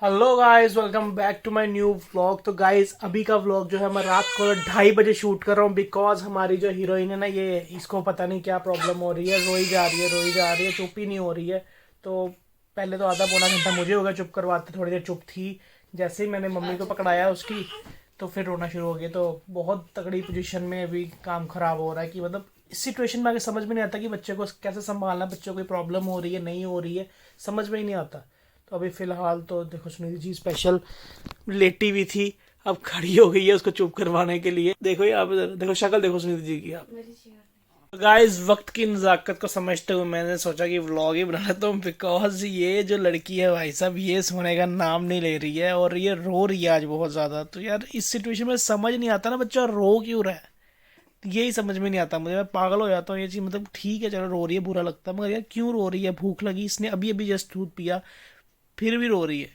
Hello guys, welcome back to my new vlog. तो guys अभी का व्लॉग जो है मैं रात को 2:30 बजे शूट कर रहा हूँ बिकॉज हमारी जो हीरोइन है ना, ये इसको पता नहीं क्या प्रॉब्लम हो रही है, रोई जा रही है, चुप ही नहीं हो रही है। तो पहले तो आधा पौना घंटा मुझे हो गया चुप करवाते, थोड़ी देर चुप थी। जैसे ही मैंने मम्मी को पकड़ाया उसकी तो फिर रोना शुरू हो गया। तो बहुत तगड़ी पोजीशन में अभी काम खराब हो रहा है कि मतलब इस सिचुएशन में आगे समझ में नहीं आता कि बच्चे को कैसे संभालना, बच्चे को कोई प्रॉब्लम हो रही है नहीं हो रही है, समझ में ही नहीं आता। तो अभी फ़िलहाल तो देखो सुनीति जी स्पेशल लेटी हुई थी, अब खड़ी हो गई है उसको चुप करवाने के लिए। देखो ये आप देखो शक्ल देखो सुनीति जी की आप। गाइस वक्त की नज़ाकत को समझते हुए मैंने सोचा कि व्लॉग ही बना लेता हूँ बिकॉज ये जो लड़की है भाई साहब ये सोने का नाम नहीं ले रही है और ये रो रही है आज बहुत ज़्यादा। तो यार इस सिचुएशन में समझ नहीं आता ना बच्चा रो क्यों रहा है, यही समझ में नहीं आता मुझे। मैं पागल हो जाता हूँ ये चीज़। मतलब ठीक है चलो रो रही है बुरा लगता है, मगर यार क्यों रो रही है? भूख लगी, इसने अभी अभी जस्ट दूध पिया फिर भी रो रही है,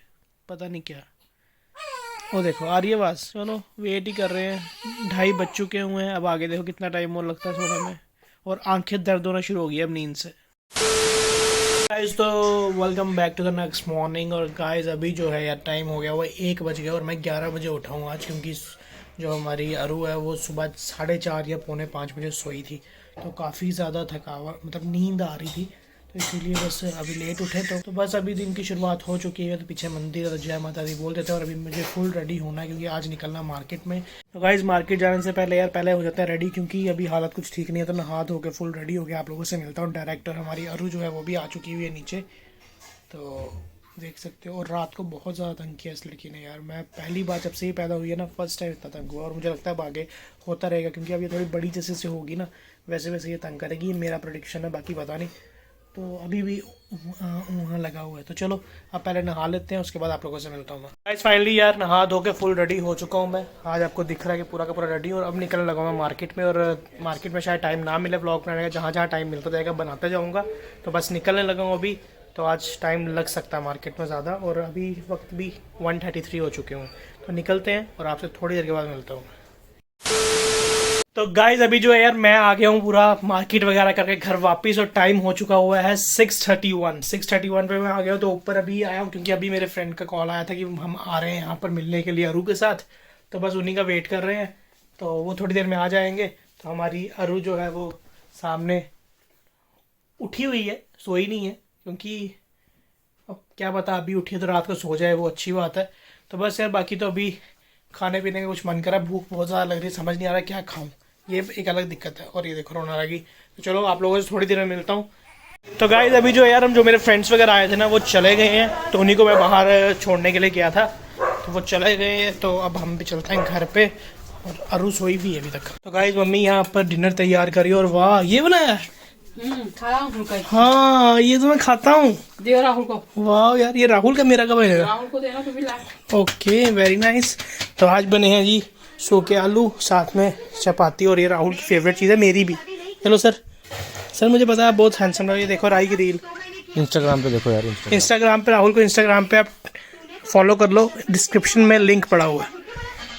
पता नहीं क्या। वो देखो आ रही है बस, चलो वेट ही कर रहे हैं। 2:30 बज चुके हुए हैं, अब आगे देखो कितना टाइम और लगता है सोने में। और आंखें दर्द होना शुरू हो गई अब नींद से। गाइस तो welcome back to the next morning. और गाइस अभी जो है यार टाइम हो गया वो 1 बज गया और मैं 11 बजे उठा हूँ आज, क्योंकि जो हमारी अरू है वो सुबह 4:30 या पौने 5 बजे सोई थी। तो काफ़ी ज़्यादा थकावट मतलब नींद आ रही थी, तो इसीलिए बस अभी लेट उठे। तो बस अभी दिन की शुरुआत हो चुकी है। तो पीछे मंदिर है, जय माता दी बोल देते हैं। और अभी मुझे फुल रेडी होना है क्योंकि आज निकलना मार्केट में। तो गाइस मार्केट जाने से पहले यार पहले हो जाता है रेडी, क्योंकि अभी हालत कुछ ठीक नहीं है। तो नहा धो के फुल रेडी हो गया आप लोगों से मिलता हूँ। डायरेक्टर हमारी अरू जो है वो भी आ चुकी हुई है नीचे, तो देख सकते हो। और रात को बहुत ज़्यादा तंग किया इस लड़की ने यार। मैं पहली बार जब से ही पैदा हुई है ना, फर्स्ट टाइम इतना तंग हुआ। और मुझे लगता है अब आगे होता रहेगा, क्योंकि अब ये थोड़ी बड़ी जैसे से होगी ना वैसे वैसे ये तंग करेगी, ये मेरा प्रेडिक्शन है, बाकी पता नहीं। तो अभी भी वहाँ लगा हुआ है। तो चलो अब पहले नहा लेते हैं, उसके बाद आप लोगों से मिलता हूँ मैं। गाइस फाइनली यार नहा धो के फुल रेडी हो चुका हूँ मैं। आज आपको दिख रहा है कि पूरा का पूरा रेडी हूँ और अब निकलने लगा मैं मार्केट में। और मार्केट में शायद टाइम ना मिले ब्लॉग बनाने का, जहाँ जहाँ टाइम मिलता जाएगा बनाते जाऊँगा। तो बस निकलने लगा हूँ अभी। तो आज टाइम लग सकता है मार्केट में ज़्यादा, और अभी वक्त भी 1:33 हो चुके हैं। तो निकलते हैं और आपसे थोड़ी देर के बाद मिलता हूँ। तो गाइज अभी जो है यार मैं आ गया हूँ पूरा मार्केट वगैरह करके घर वापस, और टाइम हो चुका हुआ है 6:31 पे मैं आ गया हूँ। तो ऊपर अभी आया हूँ क्योंकि अभी मेरे फ्रेंड का कॉल आया था कि हम आ रहे हैं यहाँ पर मिलने के लिए अरू के साथ। तो बस उन्हीं का वेट कर रहे हैं, तो वो थोड़ी देर में आ जाएंगे। तो हमारी अरू जो है वो सामने उठी हुई है, सोई नहीं है, क्योंकि अब क्या पता अभी उठी है तो रात को सो जाए, वो अच्छी बात है। तो बस यार बाकी तो अभी खाने पीने का कुछ मन करा, भूख बहुत ज़्यादा लग रही है, समझ नहीं आ रहा क्या खाऊं, ये एक अलग दिक्कत है। और ये देखो रोना लगी। तो चलो आप लोगों से थोड़ी देर में मिलता हूँ। तो गाइस अभी जो यार हम जो मेरे फ्रेंड्स वगैरह आए थे ना वो चले गए हैं, तो उन्हीं को मैं बाहर छोड़ने के लिए गया था, तो वो चले गए हैं। तो अब हम भी चलते हैं घर पे। और अरू सोई भी है अभी तक। तो गाइस मम्मी यहाँ पर डिनर तैयार करी, और वाह ये बनाया। हाँ ये तो मैं खाता हूँ। दे राहुल को। वाह यार ये राहुल का मेरा कब है? राहुल को देना, तो भी ला। Okay very nice. तो आज बने हैं जी सूखे आलू, साथ में चपाती, और ये राहुल की फेवरेट चीज़ है, मेरी भी। चलो सर, सर मुझे पता है आप बहुत हैंडसम है। ये देखो राई की रील इंस्टाग्राम पे देखो यार, इंस्टाग्राम पे राहुल को इंस्टाग्राम पे आप फॉलो कर लो, डिस्क्रिप्शन में लिंक पड़ा हुआ है।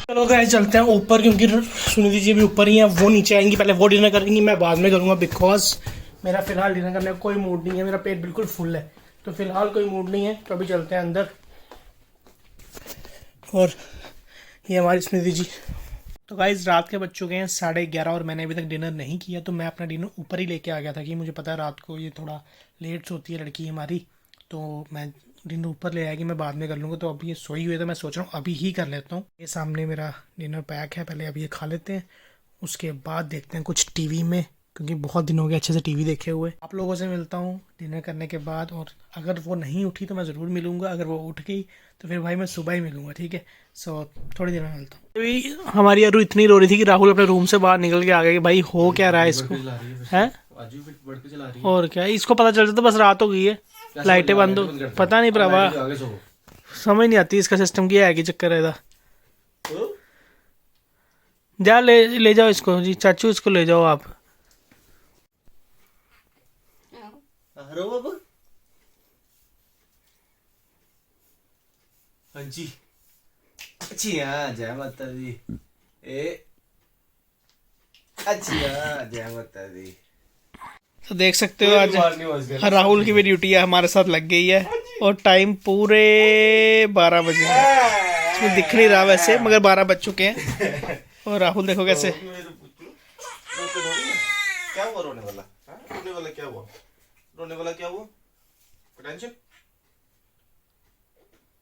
चलो गाइस चलते हैं ऊपर, क्योंकि सुनिधि जी भी ऊपर ही हैं, वो नीचे आएंगी, पहले वो डिनर करेंगी, मैं बाद में करूँगा। बिकॉज मेरा फिलहाल डिनर करने का कोई मूड नहीं है, मेरा पेट बिल्कुल फुल है, तो फिलहाल कोई मूड नहीं है। तो अभी चलते हैं अंदर। और ये हमारी स्मृति जी। तो गाइस रात के बज चुके हैं 11:30 और मैंने अभी तक डिनर नहीं किया। तो मैं अपना डिनर ऊपर ही लेके आ गया था कि मुझे पता है रात को ये थोड़ा लेट सोती है लड़की हमारी, तो मैं डिनर ऊपर ले आएगी, मैं बाद में कर लूँगा। तो अभी ये सोई हुई है, तो मैं सोच रहा हूँ अभी ही कर लेता हूँ। ये सामने मेरा डिनर पैक है, पहले अभी ये खा लेते हैं, उसके बाद देखते हैं कुछ टीवी में, क्योंकि बहुत दिन हो गए अच्छे से टीवी देखे हुए। आप लोगों से मिलता हूँ डिनर करने के बाद, और अगर वो नहीं उठी तो मैं ज़रूर मिलूँगा, अगर वो उठ गई तो फिर भाई मैं सुबह ही मिलूँगा, ठीक है। सो थोड़ी देर में मिलता हूँ। अभी हमारी अरू इतनी रो रही थी कि राहुल अपने रूम से बाहर निकल के आ गया कि भाई हो क्या रहा है इसको, है और क्या इसको पता चल जाता बस रात हो गई है, लाइटें बंद हो, पता नहीं प्रभा, समझ नहीं आती इसका सिस्टम क्या है कि चक्कर है। जा ले जाओ इसको जी, चाचू इसको ले जाओ आप। हाँ जी, अच्छी है, जय माता दी। अच्छी है, जय माता दी। तो देख सकते हो आज राहुल की भी ड्यूटी है हमारे साथ लग गई है। और टाइम पूरे 12 बजे हैं। इसमें दिख नहीं रहा वैसे, मगर 12 बज चुके हैं। और राहुल देखो कैसे क्या हुआ रोने वाला? हाँ? रोने वाला क्या हुआ? रोने वाला क्या हुआ? टेंशन?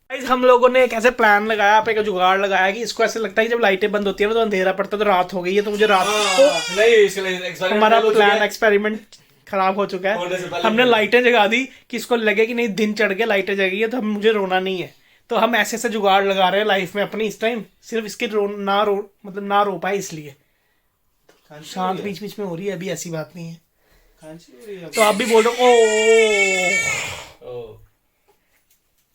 गाइस हम लोगों ने एक ऐसे प्लान लगाया, पे एक जुगाड़ लगाया कि इसको ऐसे लगता है कि जब लाइटें बंद होती है ना तो अंधेरा पड़ता है, तो रात हो गई है, तो मुझे रात को नहीं, इसके लिए experiment हमारा fail हो चुका प्लान है। एक्सपेरिमेंट खराब हो चुका होने से है। पहले हमने fail। लाइटें जगा दी कि इसको लगे कि नहीं दिन चढ़ गया, लाइटें जगी है, तो हम मुझे रोना नहीं है। तो हम ऐसे ऐसे जुगाड़ लगा रहे हैं लाइफ में अपनी इस टाइम, सिर्फ इसके मतलब ना रो पाए इसलिए। शांत बीच बीच में हो रही है, अभी ऐसी बात नहीं है। खांसी हो रही है तो आप भी बोल रहे हो ओ, ओ।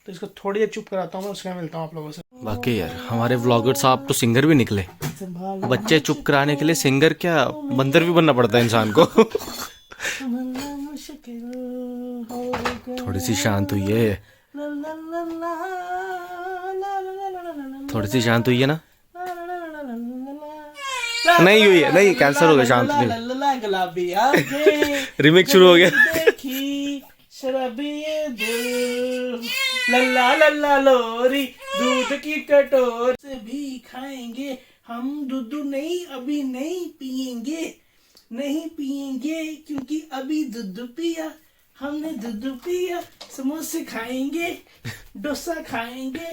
तो इसको थोड़ी देर चुप कराता हूँ मैं, उसके बाद मिलता हूँ आप लोगों से। वाकई यार हमारे व्लॉगर साहब तो सिंगर भी निकले। बच्चे चुप कराने के लिए सिंगर क्या बंदर भी बनना पड़ता है इंसान को। थोड़ी सी शांत हुई है, थोड़ी सी शांत हुई है ना? नहीं हुई है, नहीं कैंसर हो गया, शांत नहीं। गुलाबी आगे रिमिक्स शुरू हो गया। देखी शराबी ये दिल, लल्ला लल्ला लोरी दूध की कटोरी से भी खाएंगे हम, दूध नहीं अभी नहीं पिएंगे, नहीं पिएंगे क्योंकि अभी दूध पिया हमने, दूध पिया, समोसे खाएंगे, डोसा खाएंगे।